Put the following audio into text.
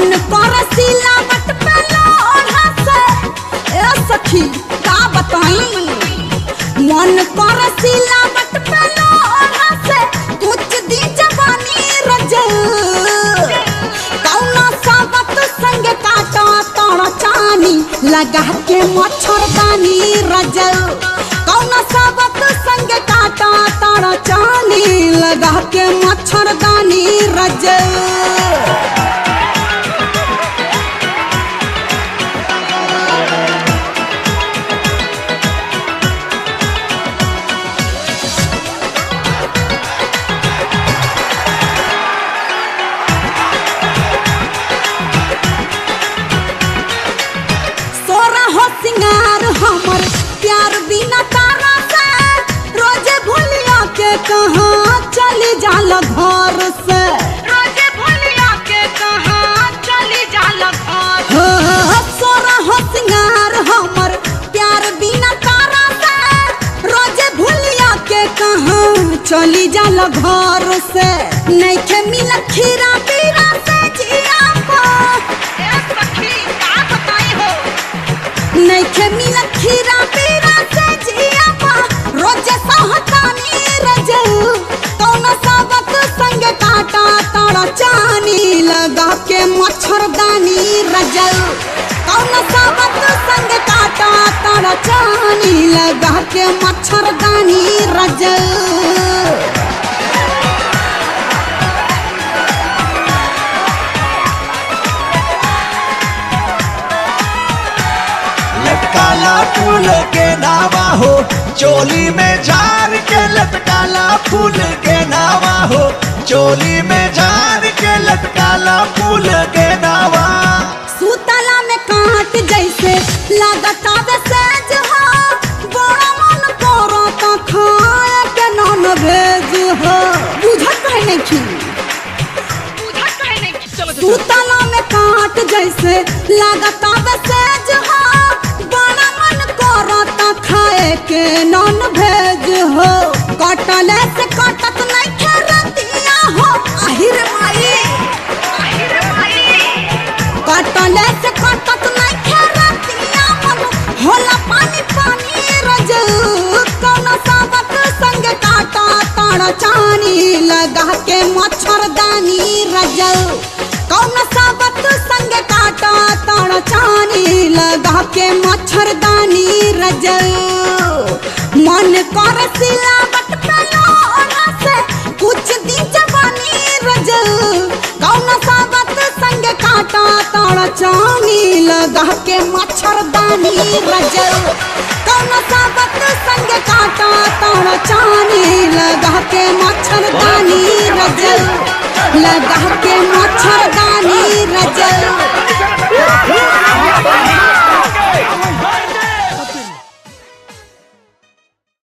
मन कर सिलावट पे लोढ़ा से ए सखी का बताई मन कर सिलावट पे लोढ़ा से कुछ दी जवानी रजल कौना साबत संग काटा तोड़ चानी लगा के मच्छरदानी रजल कौना साबत संग काटा तोड़ चानी लगा के मच्छरदानी रजल। सिंगार हमर प्यार बिना तारा से रोजे भूलिया के कहाँ चली जाला घर से रोजे भूलिया के कहाँ चली जाला घर सोरा हो सिंगार हमर प्यार बिना तारा से रोजे भूलिया के कहाँ चली जाला घर से नहीं के मिला खीरा पीरा से जिया नहीं के मिला खीरा पीरा से जिया रोजे सहतानी रजल कौना साबत संग काटा ताड़ा चानी लगा के मच्छरदानी रजल कौना साबत संग काटा ताड़ा चानी लगा के मच्छरदानी रजल। लटकाला फूल के नावा हो चोली में झार के लटकाला फूल के नावा हो चोली में झार के लटकाला फूल के नावा सूतला में काट जैसे लागता सेज हो बड़ा मन करो तो खाए के नॉन भेज हो बुझत है नहीं सूतला में काट जैसे लागता सेज हो बड़ा मन करता खाए के नॉन भेज हो कटले से कटत नहीं खेरतिया हो आहिर माई कटले से कटत नहीं खेरतिया मन होला पानी पानी रजल कौना साबत संग काटा ताड़ा चानी लगा के मच्छरदानी रजल कौना साबत संग काटा ताड़ा चानी लगा के मच्छरदानी रजल मन कर सिलावट पे लोढ़ा से कुछ दी जवानी रजल कौना साबत संग काटा ताड़ा चानी लगा के मच्छरदानी रजल कौना साबत संग काटा ताड़ा चानी लगा के